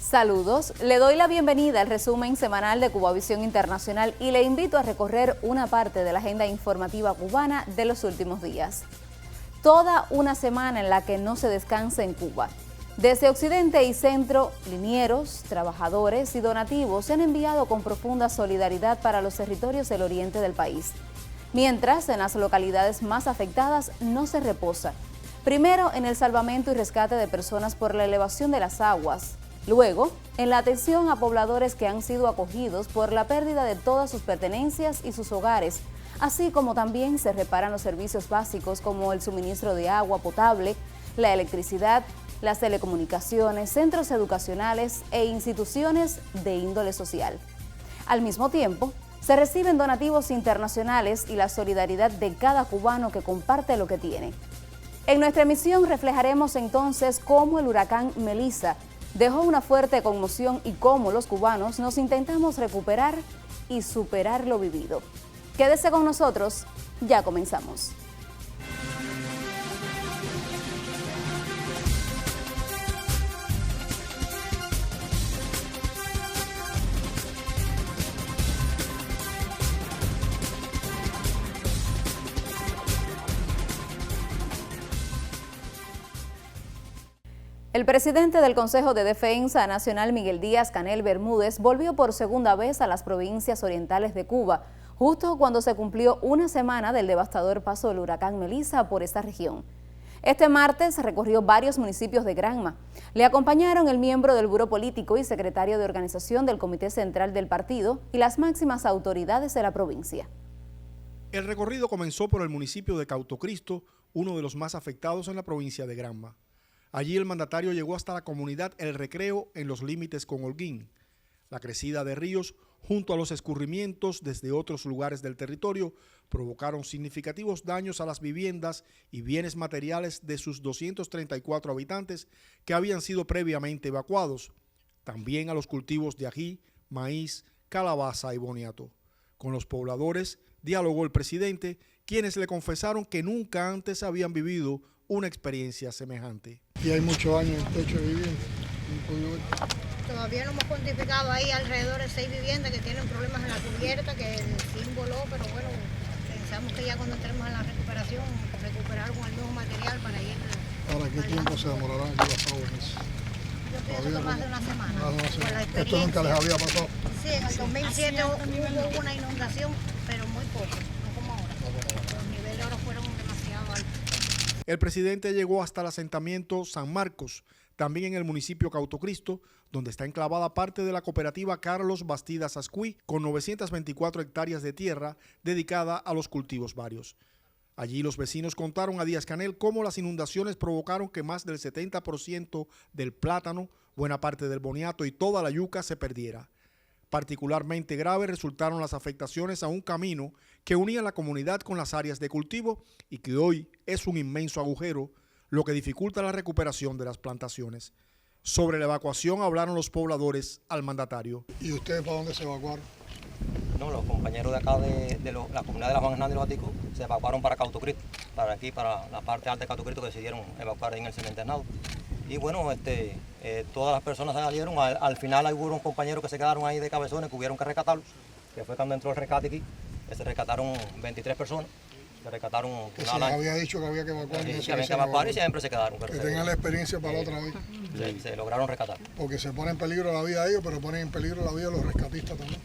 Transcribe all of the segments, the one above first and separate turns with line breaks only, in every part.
Saludos, le doy la bienvenida al resumen semanal de Cubavisión Internacional y le invito a recorrer una parte de la agenda informativa cubana de los últimos días. Toda una semana en la que no se descansa en Cuba. Desde Occidente y Centro, linieros, trabajadores y donativos se han enviado con profunda solidaridad para los territorios del oriente del país. Mientras, en las localidades más afectadas no se reposa. Primero, en el salvamento y rescate de personas por la elevación de las aguas. Luego, en la atención a pobladores que han sido acogidos por la pérdida de todas sus pertenencias y sus hogares, así como también se reparan los servicios básicos como el suministro de agua potable, la electricidad, las telecomunicaciones, centros educacionales e instituciones de índole social. Al mismo tiempo, se reciben donativos internacionales y la solidaridad de cada cubano que comparte lo que tiene. En nuestra emisión reflejaremos entonces cómo el huracán Melissa dejó una fuerte conmoción y cómo los cubanos nos intentamos recuperar y superar lo vivido. Quédese con nosotros, ya comenzamos. El presidente del Consejo de Defensa Nacional, Miguel Díaz-Canel Bermúdez, volvió por segunda vez a las provincias orientales de Cuba, justo cuando se cumplió una semana del devastador paso del huracán Melissa por esta región. Este martes recorrió varios municipios de Granma. Le acompañaron el miembro del Buró Político y secretario de organización del Comité Central del partido y las máximas autoridades de la provincia.
El recorrido comenzó por el municipio de Cautocristo, uno de los más afectados en la provincia de Granma. Allí el mandatario llegó hasta la comunidad El Recreo en los límites con Holguín. La crecida de ríos junto a los escurrimientos desde otros lugares del territorio provocaron significativos daños a las viviendas y bienes materiales de sus 234 habitantes que habían sido previamente evacuados. También a los cultivos de ají, maíz, calabaza y boniato. Con los pobladores dialogó el presidente, quienes le confesaron que nunca antes habían vivido una experiencia semejante.
Y hay muchos años en techo de vivienda.
Todavía no hemos cuantificado, ahí alrededor de 6 viviendas que tienen problemas en la cubierta, que el símbolo, pero bueno, pensamos que ya cuando entremos en la recuperación, recuperar con el nuevo material para ir.
Ahora, ¿qué tiempo se demorará en llevar a eso?
Yo pienso que más de una semana. Más de una semana.
Esto nunca les había pasado.
Sí, en el 2007 hubo una inundación, pero muy poco, no como ahora. Los niveles ahora fueron demasiado altos.
El presidente llegó hasta el asentamiento San Marcos, también en el municipio Cautocristo, donde está enclavada parte de la cooperativa Carlos Bastidas Ascuí, con 924 hectáreas de tierra dedicada a los cultivos varios. Allí los vecinos contaron a Díaz-Canel cómo las inundaciones provocaron que más del 70% del plátano, buena parte del boniato y toda la yuca se perdiera. Particularmente graves resultaron las afectaciones a un camino que unía la comunidad con las áreas de cultivo y que hoy es un inmenso agujero, lo que dificulta la recuperación de las plantaciones. Sobre la evacuación hablaron los pobladores al mandatario.
¿Y ustedes para dónde se evacuaron?
No, los compañeros de acá de la comunidad de la Juan Hernández y los Aticos se evacuaron para Cautocristo, para aquí, para la parte alta de Cautocristo, que decidieron evacuar ahí en el cementerio. Y bueno, todas las personas salieron, al final hubo unos compañeros que se quedaron ahí de cabezones, que hubieron que rescatarlos, que fue cuando entró el rescate aquí, que se rescataron 23 personas, se rescataron...
Que se les había dicho que había que evacuar.
Sí, que había que evacuar y siempre se quedaron.
Que tengan la experiencia para la otra vez.
Se lograron rescatar.
Porque se pone en peligro la vida de ellos, pero ponen en peligro la vida de los rescatistas también.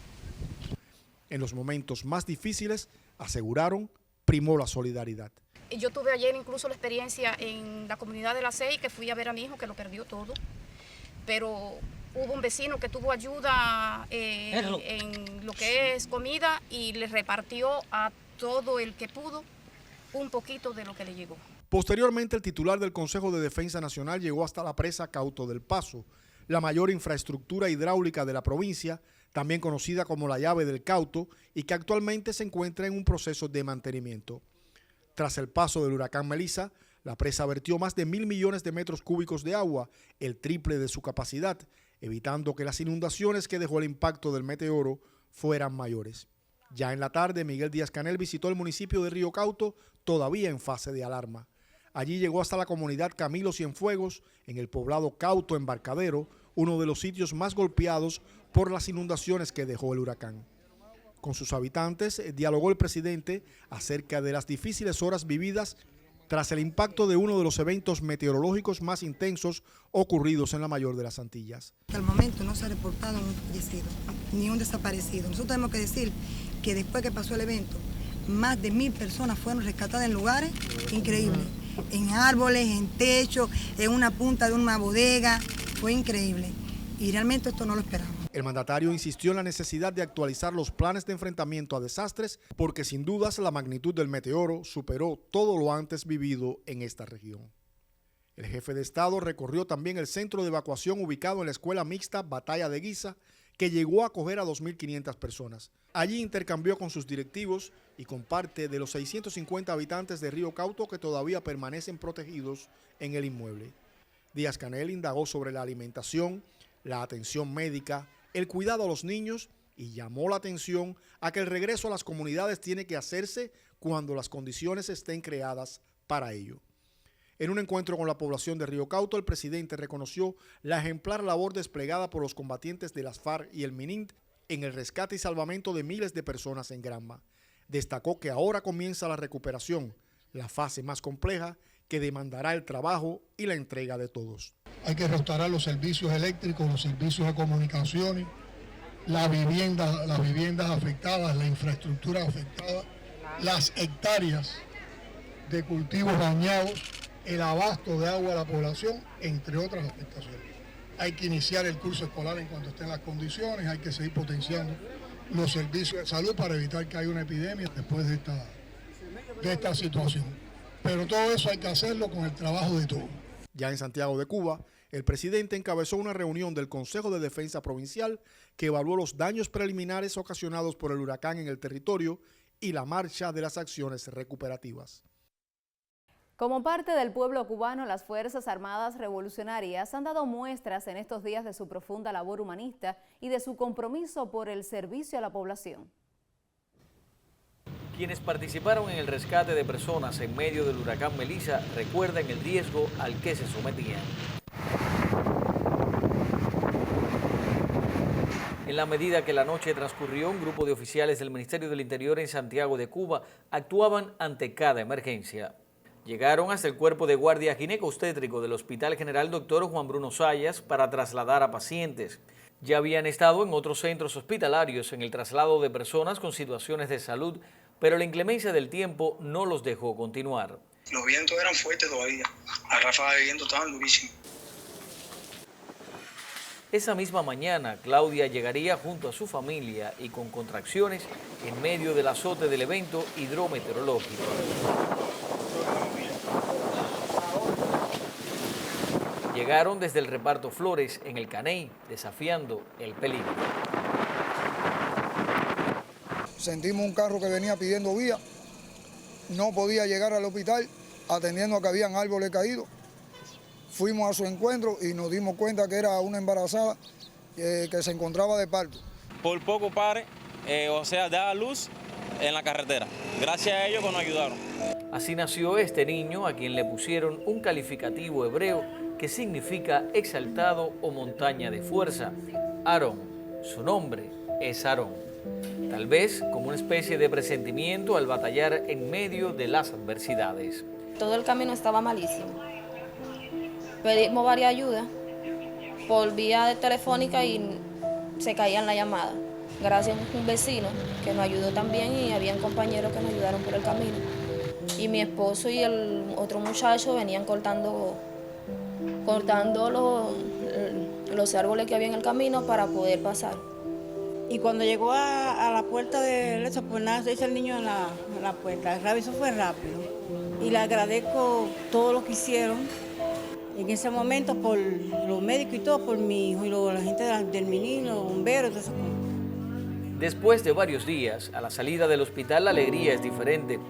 En los momentos más difíciles, aseguraron, primó la solidaridad.
Yo tuve ayer incluso la experiencia en la comunidad de la CEI, que fui a ver a mi hijo que lo perdió todo, pero hubo un vecino que tuvo ayuda en lo que es comida y le repartió a todo el que pudo un poquito de lo que le llegó.
Posteriormente, el titular del Consejo de Defensa Nacional llegó hasta la presa Cauto del Paso, la mayor infraestructura hidráulica de la provincia, también conocida como la llave del Cauto, y que actualmente se encuentra en un proceso de mantenimiento. Tras el paso del huracán Melissa, la presa vertió más de 1.000 millones de metros cúbicos de agua, el triple de su capacidad, evitando que las inundaciones que dejó el impacto del meteoro fueran mayores. Ya en la tarde, Miguel Díaz-Canel visitó el municipio de Río Cauto, todavía en fase de alarma. Allí llegó hasta la comunidad Camilo Cienfuegos, en el poblado Cauto Embarcadero, uno de los sitios más golpeados por las inundaciones que dejó el huracán. Con sus habitantes dialogó el presidente acerca de las difíciles horas vividas tras el impacto de uno de los eventos meteorológicos más intensos ocurridos en la mayor de las Antillas.
Hasta el momento no se ha reportado un fallecido ni un desaparecido. Nosotros tenemos que decir que después que pasó el evento, más de 1000 personas fueron rescatadas en lugares increíbles, en árboles, en techos, en una punta de una bodega. Fue increíble y realmente esto no lo esperábamos.
El mandatario insistió en la necesidad de actualizar los planes de enfrentamiento a desastres porque sin dudas la magnitud del meteoro superó todo lo antes vivido en esta región. El jefe de Estado recorrió también el centro de evacuación ubicado en la escuela mixta Batalla de Guisa, que llegó a acoger a 2.500 personas. Allí intercambió con sus directivos y con parte de los 650 habitantes de Río Cauto que todavía permanecen protegidos en el inmueble. Díaz-Canel indagó sobre la alimentación, la atención médica, el cuidado a los niños y llamó la atención a que el regreso a las comunidades tiene que hacerse cuando las condiciones estén creadas para ello. En un encuentro con la población de Río Cauto, el presidente reconoció la ejemplar labor desplegada por los combatientes de las FARC y el MININT en el rescate y salvamento de miles de personas en Granma. Destacó que ahora comienza la recuperación, la fase más compleja que demandará el trabajo y la entrega de todos.
Hay que restaurar los servicios eléctricos, los servicios de comunicaciones, las viviendas afectadas, la infraestructura afectada, las hectáreas de cultivos dañados, el abasto de agua a la población, entre otras afectaciones. Hay que iniciar el curso escolar en cuanto estén las condiciones, hay que seguir potenciando los servicios de salud para evitar que haya una epidemia después de esta situación. Pero todo eso hay que hacerlo con el trabajo de todos.
Ya en Santiago de Cuba, el presidente encabezó una reunión del Consejo de Defensa Provincial que evaluó los daños preliminares ocasionados por el huracán en el territorio y la marcha de las acciones recuperativas.
Como parte del pueblo cubano, las Fuerzas Armadas Revolucionarias han dado muestras en estos días de su profunda labor humanista y de su compromiso por el servicio a la población.
Quienes participaron en el rescate de personas en medio del huracán Melissa recuerdan el riesgo al que se sometían. En la medida que la noche transcurrió, un grupo de oficiales del Ministerio del Interior en Santiago de Cuba actuaban ante cada emergencia. Llegaron hasta el cuerpo de guardia gineco-obstétrico del Hospital General Dr. Juan Bruno Zayas para trasladar a pacientes. Ya habían estado en otros centros hospitalarios en el traslado de personas con situaciones de salud, pero la inclemencia del tiempo no los dejó continuar.
Los vientos eran fuertes todavía, las ráfagas de viento estaban durísimas.
Esa misma mañana, Claudia llegaría junto a su familia y con contracciones en medio del azote del evento hidrometeorológico. Llegaron desde el reparto Flores en el Caney, desafiando el peligro.
Sentimos un carro que venía pidiendo vía, no podía llegar al hospital atendiendo a que habían árboles caídos. Fuimos a su encuentro y nos dimos cuenta que era una embarazada que se encontraba de parto.
Por poco pare, daba luz en la carretera. Gracias a ellos que nos ayudaron.
Así nació este niño a quien le pusieron un calificativo hebreo que significa exaltado o montaña de fuerza. Aarón, su nombre es Aarón. Tal vez como una especie de presentimiento al batallar en medio de las adversidades.
Todo el camino estaba malísimo. Pedimos varias ayudas por vía de telefónica y se caían la llamada. Gracias a un vecino que nos ayudó también y habían compañeros que nos ayudaron por el camino. Y mi esposo y el otro muchacho venían cortando los árboles que había en el camino para poder pasar.
Y cuando llegó a la puerta de eso, pues nada, se hizo el niño en la puerta. Eso fue rápido. Y le agradezco todo lo que hicieron en ese momento por los médicos y todo, por mi hijo y la gente del MININT, los bomberos, todo eso.
Después de varios días, a la salida del hospital la alegría es diferente.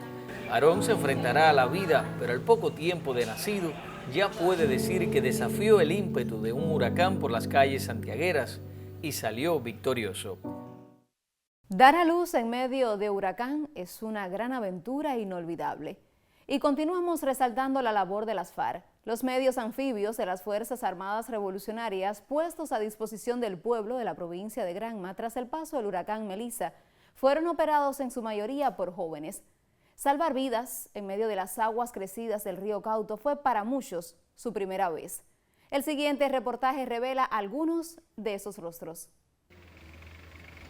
Aarón se enfrentará a la vida, pero al poco tiempo de nacido ya puede decir que desafió el ímpetu de un huracán por las calles santiagueras y salió victorioso.
Dar a luz en medio de huracán es una gran aventura inolvidable. Y continuamos resaltando la labor de las FARC, los medios anfibios de las Fuerzas Armadas Revolucionarias puestos a disposición del pueblo de la provincia de Granma tras el paso del huracán Melissa, fueron operados en su mayoría por jóvenes. Salvar vidas en medio de las aguas crecidas del río Cauto fue para muchos su primera vez. El siguiente reportaje revela algunos de esos rostros.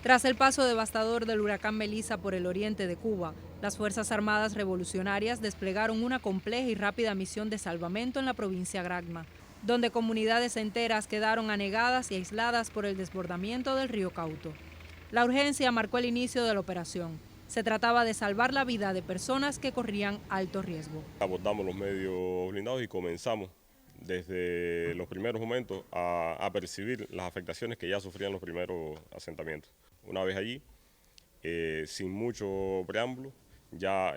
Tras el paso devastador del huracán Melissa por el oriente de Cuba, las Fuerzas Armadas Revolucionarias desplegaron una compleja y rápida misión de salvamento en la provincia de Granma, donde comunidades enteras quedaron anegadas y aisladas por el desbordamiento del río Cauto. La urgencia marcó el inicio de la operación. Se trataba de salvar la vida de personas que corrían alto riesgo.
Abordamos los medios blindados y comenzamos desde los primeros momentos a percibir las afectaciones que ya sufrían los primeros asentamientos. Una vez allí, sin mucho preámbulo, ya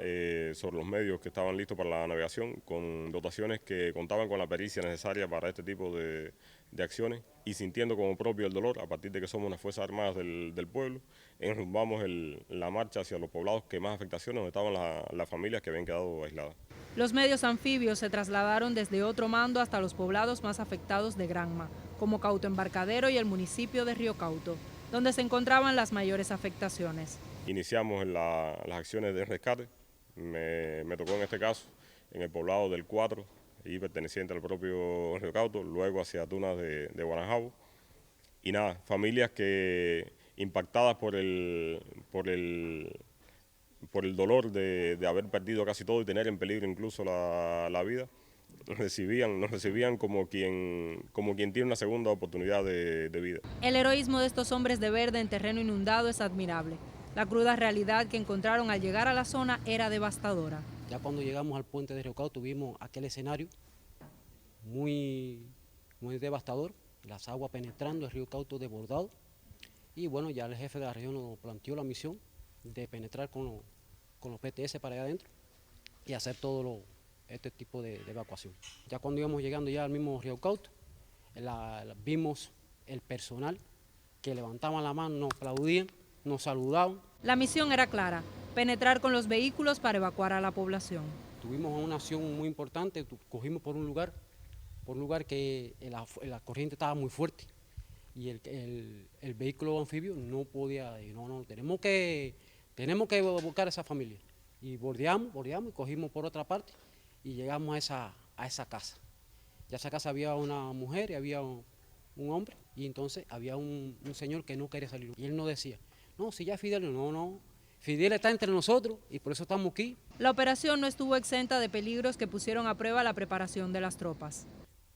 sobre los medios que estaban listos para la navegación, con dotaciones que contaban con la pericia necesaria para este tipo de acciones y sintiendo como propio el dolor, a partir de que somos unas Fuerzas Armadas del pueblo, enrumbamos la marcha hacia los poblados que más afectaciones, donde estaban las familias que habían quedado aisladas.
Los medios anfibios se trasladaron desde otro mando hasta los poblados más afectados de Granma, como Cauto Embarcadero y el municipio de Río Cauto, donde se encontraban las mayores afectaciones. Iniciamos
las acciones de rescate, me tocó en este caso en el poblado del 4, y perteneciente al propio Río Cauto, luego hacia Tunas de Guanajabo, y nada, familias que impactadas por el dolor de haber perdido casi todo y tener en peligro incluso la vida, nos recibían como quien tiene una segunda oportunidad de vida.
El heroísmo de estos hombres de verde en terreno inundado es admirable. La cruda realidad que encontraron al llegar a la zona era devastadora.
Ya cuando llegamos al puente de Río Cauto tuvimos aquel escenario muy devastador, las aguas penetrando, el río Cauto desbordado, y bueno, ya el jefe de la región nos planteó la misión de penetrar con los PTS para allá adentro y hacer todo este tipo de evacuación. Ya cuando íbamos llegando ya al mismo Río Cauto, vimos el personal que levantaban la mano, nos aplaudían, nos saludaban. La misión era clara, penetrar con los vehículos para evacuar a la población. Tuvimos una acción muy importante, cogimos por un lugar que la corriente estaba muy fuerte y el vehículo anfibio no podía, tenemos que buscar a esa familia. Y bordeamos y cogimos por otra parte y llegamos a esa casa. Ya esa casa había una mujer y había un hombre, y entonces había un señor que no quería salir. Y él nos decía, no, si ya Fidel, no, Fidel está entre nosotros y por eso estamos aquí. La operación no estuvo exenta de peligros que pusieron a prueba la preparación de las tropas.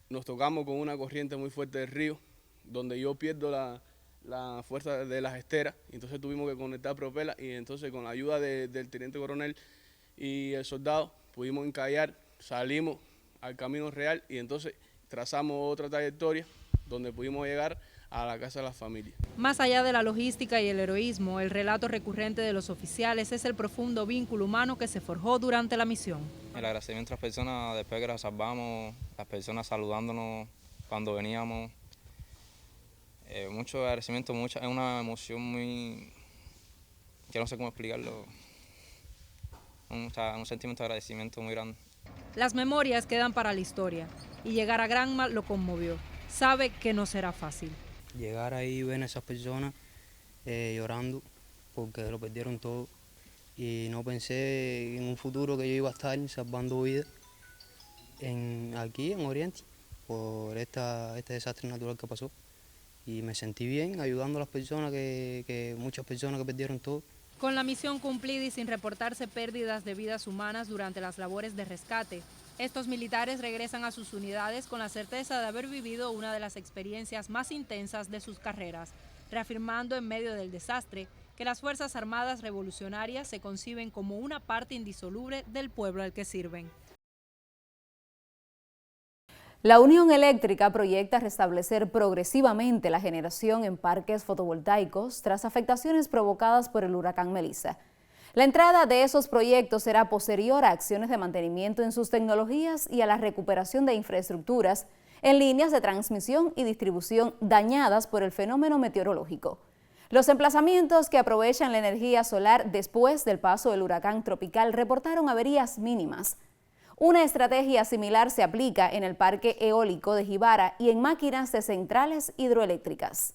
Nos tocamos con una corriente muy fuerte del río, donde yo pierdo la fuerza de las esteras, entonces tuvimos que conectar propelas y entonces con la ayuda del teniente coronel y el soldado pudimos encallar, salimos al camino real y entonces trazamos otra trayectoria donde pudimos llegar a la casa de las familias. Más allá de la logística y el heroísmo, el relato recurrente de los oficiales es el profundo vínculo humano que se forjó durante la misión.
El agradecimiento a las personas después que las salvamos, las personas saludándonos cuando veníamos. Mucho agradecimiento, es una emoción muy, que no sé cómo explicarlo, un sentimiento de agradecimiento muy grande.
Las memorias quedan para la historia y llegar a Granma lo conmovió. Sabe que no será fácil.
Llegar ahí y ver a esas personas llorando porque lo perdieron todo y no pensé en un futuro que yo iba a estar salvando vidas aquí en Oriente por este desastre natural que pasó. Y me sentí bien ayudando a las personas, muchas personas que perdieron todo.
Con la misión cumplida y sin reportarse pérdidas de vidas humanas durante las labores de rescate, estos militares regresan a sus unidades con la certeza de haber vivido una de las experiencias más intensas de sus carreras, reafirmando en medio del desastre que las Fuerzas Armadas Revolucionarias se conciben como una parte indisoluble del pueblo al que sirven.
La Unión Eléctrica proyecta restablecer progresivamente la generación en parques fotovoltaicos tras afectaciones provocadas por el huracán Melissa. La entrada de esos proyectos será posterior a acciones de mantenimiento en sus tecnologías y a la recuperación de infraestructuras en líneas de transmisión y distribución dañadas por el fenómeno meteorológico. Los emplazamientos que aprovechan la energía solar después del paso del huracán tropical reportaron averías mínimas. Una estrategia similar se aplica en el parque eólico de Jibara y en máquinas de centrales hidroeléctricas.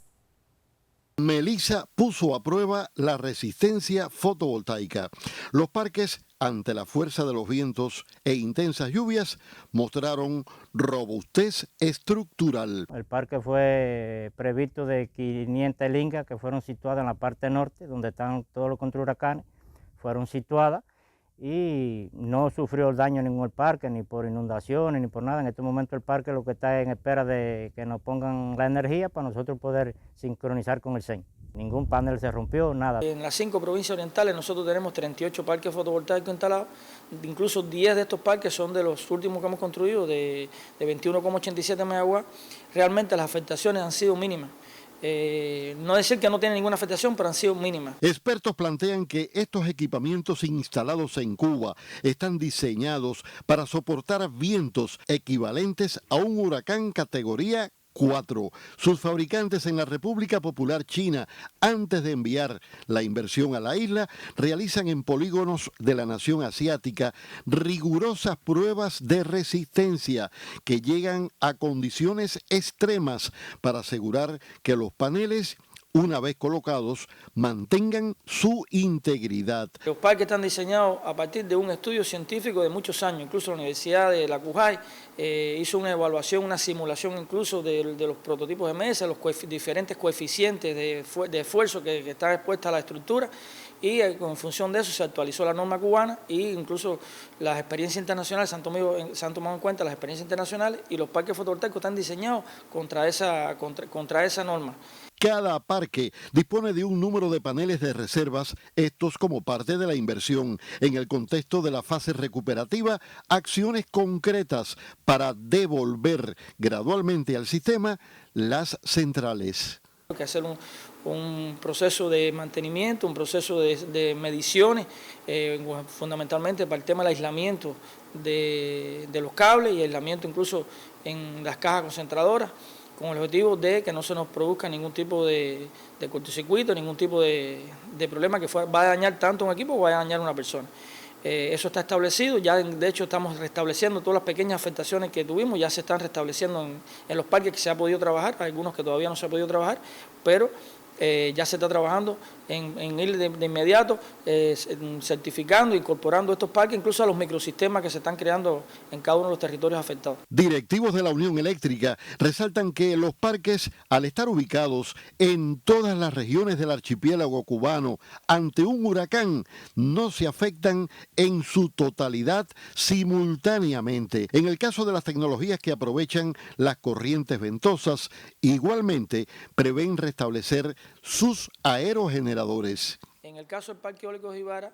Melissa puso a prueba la resistencia fotovoltaica. Los parques, ante la fuerza de los vientos e intensas lluvias, mostraron robustez estructural.
El parque fue previsto de 500 lingas que fueron situadas en la parte norte, donde están todos los contrahuracanes, fueron situadas y no sufrió daño ningún parque, ni por inundaciones, ni por nada. En este momento el parque lo que está en espera de que nos pongan la energía para nosotros poder sincronizar con el CEN. Ningún panel se rompió, nada.
En las 5 provincias orientales nosotros tenemos 38 parques fotovoltaicos instalados, incluso 10 de estos parques son de los últimos que hemos construido, de 21,87 megawatts. Realmente las afectaciones han sido mínimas. No decir que no tiene ninguna afectación, pero han sido mínimas.
Expertos plantean que estos equipamientos instalados en Cuba están diseñados para soportar vientos equivalentes a un huracán categoría 4. Sus fabricantes en la República Popular China, antes de enviar la inversión a la isla, realizan en polígonos de la nación asiática rigurosas pruebas de resistencia que llegan a condiciones extremas para asegurar que los paneles, una vez colocados, mantengan su integridad.
Los parques están diseñados a partir de un estudio científico de muchos años. Incluso la Universidad de la Cujay hizo una evaluación, una simulación incluso de los prototipos de mesa, los diferentes coeficientes de esfuerzo que están expuestos a la estructura, y en función de eso se actualizó la norma cubana e incluso las experiencias internacionales se han tomado en cuenta las experiencias internacionales, y los parques fotovoltaicos están diseñados contra esa norma.
Cada parque dispone de un número de paneles de reservas, estos como parte de la inversión. En el contexto de la fase recuperativa, acciones concretas para devolver gradualmente al sistema las centrales.
Hay que hacer un proceso de mantenimiento, un proceso de mediciones, fundamentalmente para el tema del aislamiento de los cables y aislamiento incluso en las cajas concentradoras, con el objetivo de que no se nos produzca ningún tipo de cortocircuito, ningún tipo de problema que va a dañar tanto un equipo o vaya a dañar a una persona. Eso está establecido, ya de hecho estamos restableciendo todas las pequeñas afectaciones que tuvimos, ya se están restableciendo en los parques que se ha podido trabajar, algunos que todavía no se ha podido trabajar, pero ya se está trabajando en ir de inmediato certificando, incorporando estos parques, incluso a los microsistemas que se están creando en cada uno de los territorios afectados.
Directivos de la Unión Eléctrica resaltan que los parques, al estar ubicados en todas las regiones del archipiélago cubano ante un huracán, no se afectan en su totalidad simultáneamente. En el caso de las tecnologías que aprovechan las corrientes ventosas, igualmente prevén restablecer sus aerogeneradores.
En el caso del Parque Eólico de Jibara,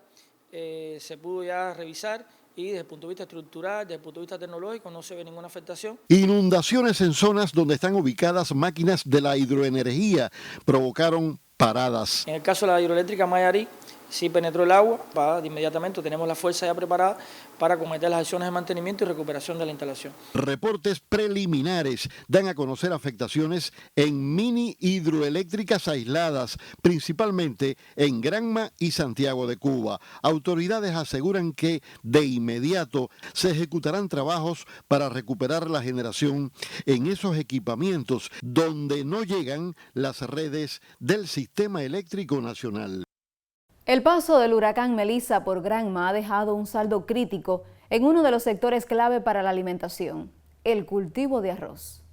se pudo ya revisar y desde el punto de vista estructural, desde el punto de vista tecnológico, no se ve ninguna afectación.
Inundaciones en zonas donde están ubicadas máquinas de la hidroenergía provocaron paradas.
En el caso de la hidroeléctrica Mayarí, sí penetró el agua, de inmediatamente tenemos la fuerza ya preparada para cometer las acciones de mantenimiento y recuperación de la instalación.
Reportes preliminares dan a conocer afectaciones en mini hidroeléctricas aisladas, principalmente en Granma y Santiago de Cuba. Autoridades aseguran que de inmediato se ejecutarán trabajos para recuperar la generación en esos equipamientos donde no llegan las redes del Sistema Eléctrico Nacional.
El paso del huracán Melissa por Granma ha dejado un saldo crítico en uno de los sectores clave para la alimentación, el cultivo de arroz.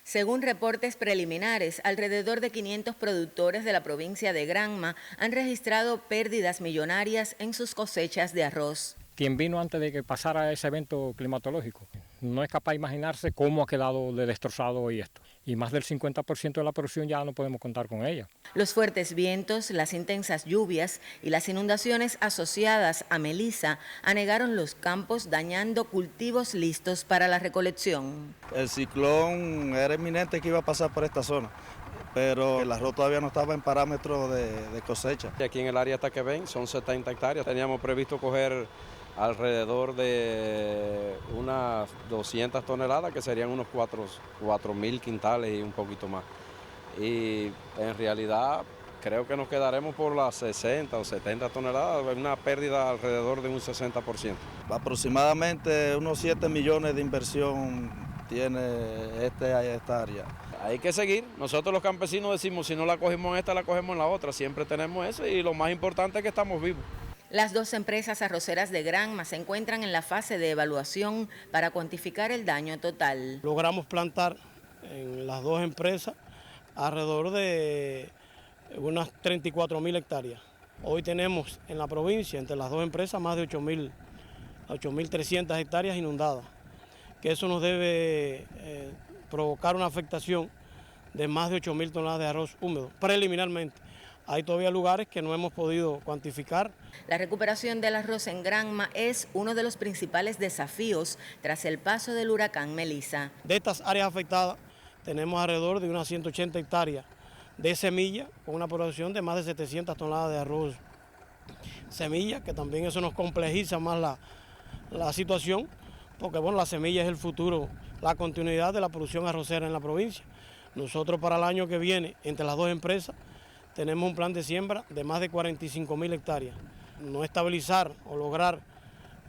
Según reportes preliminares, alrededor de 500 productores de la provincia de Granma han registrado pérdidas millonarias en sus cosechas de arroz.
Quien vino antes de que pasara ese evento climatológico no es capaz de imaginarse cómo ha quedado de destrozado hoy esto. Y más del 50% de la producción ya no podemos contar con ella.
Los fuertes vientos, las intensas lluvias y las inundaciones asociadas a Melissa anegaron los campos, dañando cultivos listos para la recolección.
El ciclón era inminente que iba a pasar por esta zona, pero el arroz todavía no estaba en parámetros de cosecha.
Aquí en el área Taquebén son 70 hectáreas. Teníamos previsto coger alrededor de unas 200 toneladas, que serían unos 4.000 quintales y un poquito más. Y en realidad Creo que nos quedaremos por las 60 o 70 toneladas, una pérdida alrededor de un 60%. Aproximadamente unos 7 millones de inversión tiene esta área. Hay que seguir. Nosotros los campesinos decimos, si no la cogemos en esta, la cogemos en la otra. Siempre tenemos eso y lo más importante es que estamos vivos.
Las dos empresas arroceras de Granma se encuentran en la fase de evaluación para cuantificar el daño total.
Logramos plantar en las dos empresas alrededor de unas 34.000 hectáreas. Hoy tenemos en la provincia, entre las dos empresas, más de 8.300 hectáreas inundadas, que eso nos debe provocar una afectación de más de 8.000 toneladas de arroz húmedo, preliminarmente. Hay todavía lugares que no hemos podido cuantificar.
La recuperación del arroz en Granma es uno de los principales desafíos tras el paso del huracán Melissa.
De estas áreas afectadas tenemos alrededor de unas 180 hectáreas de semilla con una producción de más de 700 toneladas de arroz semilla, que también eso nos complejiza más la situación, porque bueno, la semilla es el futuro, la continuidad de la producción arrocera en la provincia. Nosotros para el año que viene, entre las dos empresas, tenemos un plan de siembra de más de 45.000 hectáreas. No estabilizar o lograr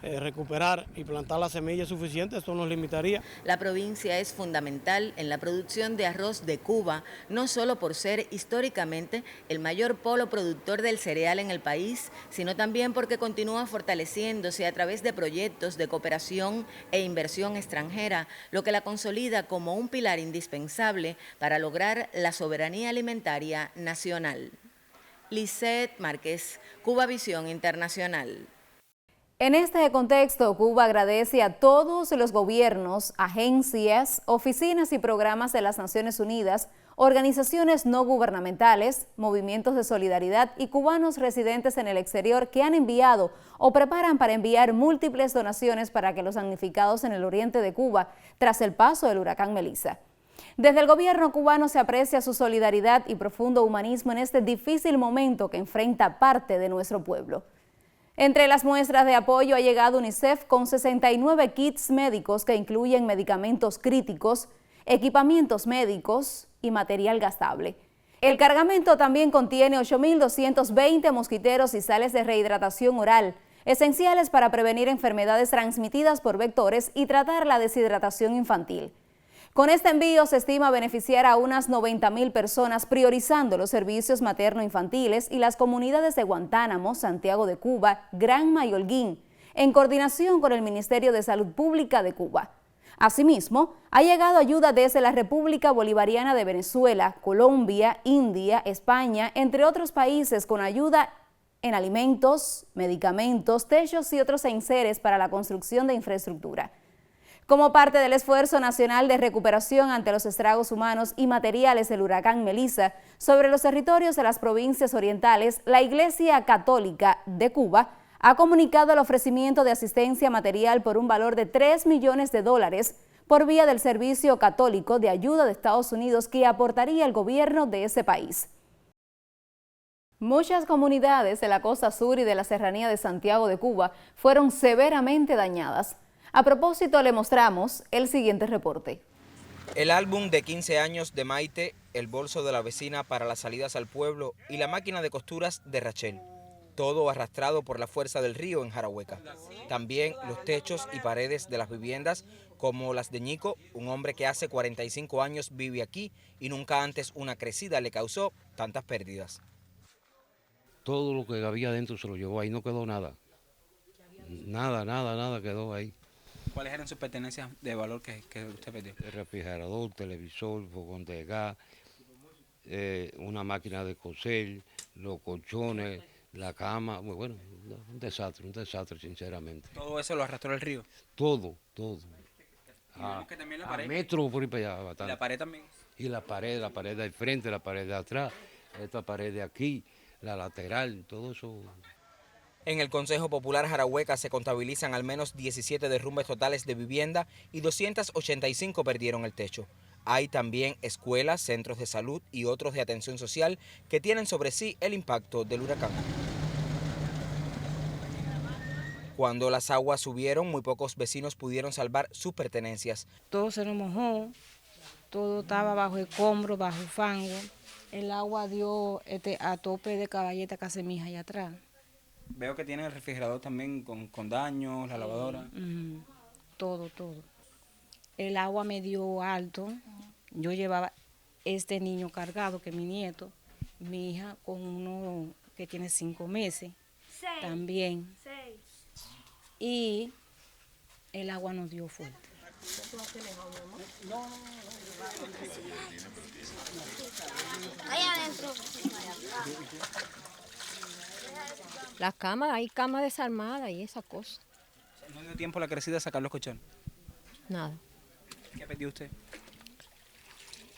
recuperar y plantar la semilla suficiente, esto nos limitaría.
La provincia es fundamental en la producción de arroz de Cuba, no solo por ser históricamente el mayor polo productor del cereal en el país, sino también porque continúa fortaleciéndose a través de proyectos de cooperación e inversión extranjera, lo que la consolida como un pilar indispensable para lograr la soberanía alimentaria nacional. Lisette Márquez, Cuba Visión Internacional.
En este contexto, Cuba agradece a todos los gobiernos, agencias, oficinas y programas de las Naciones Unidas, organizaciones no gubernamentales, movimientos de solidaridad y cubanos residentes en el exterior que han enviado o preparan para enviar múltiples donaciones para que los damnificados en el oriente de Cuba tras el paso del huracán Melissa. Desde el gobierno cubano se aprecia su solidaridad y profundo humanismo en este difícil momento que enfrenta parte de nuestro pueblo. Entre las muestras de apoyo ha llegado UNICEF con 69 kits médicos que incluyen medicamentos críticos, equipamientos médicos y material gastable. El cargamento también contiene 8.220 mosquiteros y sales de rehidratación oral, esenciales para prevenir enfermedades transmitidas por vectores y tratar la deshidratación infantil. Con este envío se estima beneficiar a unas 90.000 personas, priorizando los servicios materno-infantiles y las comunidades de Guantánamo, Santiago de Cuba, Granma y Holguín, en coordinación con el Ministerio de Salud Pública de Cuba. Asimismo, ha llegado ayuda desde la República Bolivariana de Venezuela, Colombia, India, España, entre otros países, con ayuda en alimentos, medicamentos, techos y otros enseres para la construcción de infraestructura. Como parte del esfuerzo nacional de recuperación ante los estragos humanos y materiales del huracán Melissa sobre los territorios de las provincias orientales, la Iglesia Católica de Cuba ha comunicado el ofrecimiento de asistencia material por un valor de $3 millones por vía del Servicio Católico de Ayuda de Estados Unidos que aportaría el gobierno de ese país. Muchas comunidades de la costa sur y de la serranía de Santiago de Cuba fueron severamente dañadas. A propósito, le mostramos el siguiente reporte.
El álbum de 15 años de Maite, el bolso de la vecina para las salidas al pueblo y la máquina de costuras de Rachel. Todo arrastrado por la fuerza del río en Jarahueca. También los techos y paredes de las viviendas, como las de Ñico, un hombre que hace 45 años vive aquí y nunca antes una crecida le causó tantas pérdidas.
Todo lo que había dentro se lo llevó, ahí no quedó nada. Nada quedó ahí.
¿Cuáles eran sus pertenencias de valor que usted perdió?
El refrigerador, televisor, fogón de gas, una máquina de coser, los colchones, la cama, bueno, un desastre sinceramente.
¿Todo eso lo arrastró el río?
Todo.
Que también la
A
pared.
metro por ahí para allá.
¿Y la pared también?
Y la pared del frente, la pared de atrás, esta pared de aquí, la lateral, todo eso.
En el Consejo Popular Jarahueca se contabilizan al menos 17 derrumbes totales de vivienda y 285 perdieron el techo. Hay también escuelas, centros de salud y otros de atención social que tienen sobre sí el impacto del huracán. Cuando las aguas subieron, muy pocos vecinos pudieron salvar sus pertenencias.
Todo se nos mojó, todo estaba bajo escombros, bajo fango,
El agua dio a tope de caballeta casi mija allá atrás.
Veo que tiene el refrigerador también con daños, la lavadora.
Todo. El agua me dio alto. Yo llevaba este niño cargado, que es mi nieto, mi hija con uno que tiene 5 meses también. Y el agua nos dio fuerte.
Las camas, hay camas desarmadas y esas cosas.
¿No dio tiempo la crecida a sacar los colchones?
Nada.
¿Qué pidió usted?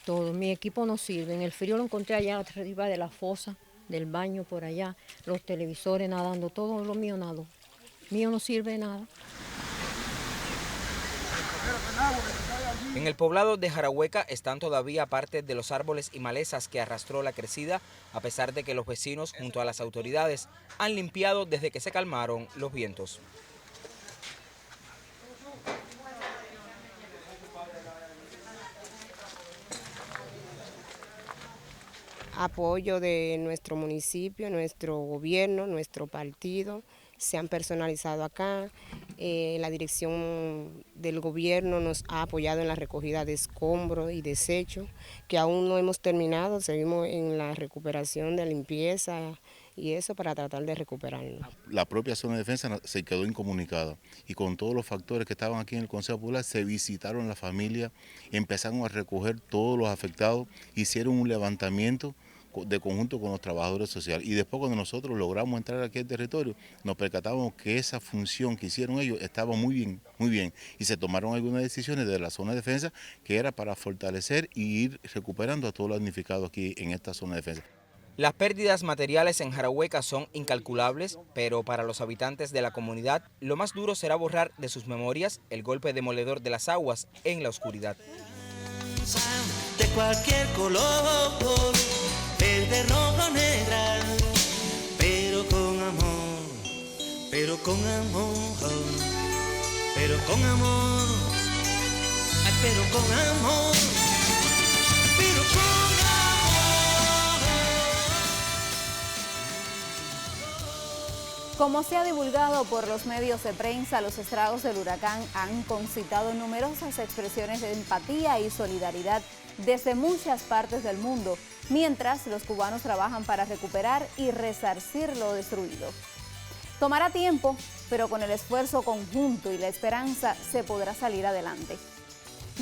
Todo, mi equipo no sirve. En el frío lo encontré allá arriba de la fosa, del baño por allá, los televisores nadando, todo lo mío nada. Mío no sirve nada.
En el poblado de Jarahueca están todavía parte de los árboles y malezas que arrastró la crecida, a pesar de que los vecinos, junto a las autoridades, han limpiado desde que se calmaron los vientos.
Apoyo de nuestro municipio, nuestro gobierno, nuestro partido, se han personalizado acá. La dirección del gobierno nos ha apoyado en la recogida de escombros y desechos, que aún no hemos terminado, seguimos en la recuperación de limpieza y eso para tratar de recuperarlo.
La propia zona de defensa se quedó incomunicada y con todos los factores que estaban aquí en el Consejo Popular se visitaron las familias, empezaron a recoger todos los afectados, hicieron un levantamiento de conjunto con los trabajadores sociales y después cuando nosotros logramos entrar aquí al territorio nos percatamos que esa función que hicieron ellos estaba muy bien y se tomaron algunas decisiones de la zona de defensa que era para fortalecer y ir recuperando a todos los damnificados aquí en esta zona de defensa.
Las pérdidas materiales en Jarahueca son incalculables, pero para los habitantes de la comunidad lo más duro será borrar de sus memorias el golpe demoledor de las aguas en la oscuridad.
De cualquier color, verde, rojo, negra, pero con amor, pero con amor, pero con amor, ay, pero con amor, pero con amor.
Como se ha divulgado por los medios de prensa, los estragos del huracán han concitado numerosas expresiones de empatía y solidaridad desde muchas partes del mundo, mientras los cubanos trabajan para recuperar y resarcir lo destruido. Tomará tiempo, pero con el esfuerzo conjunto y la esperanza se podrá salir adelante.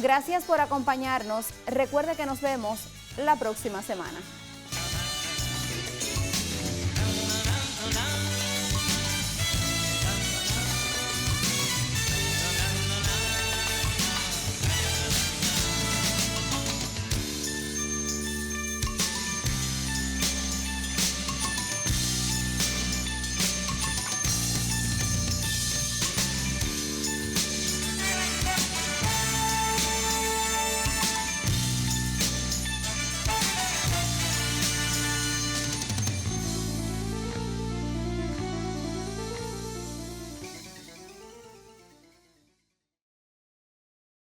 Gracias por acompañarnos. Recuerde que nos vemos la próxima semana.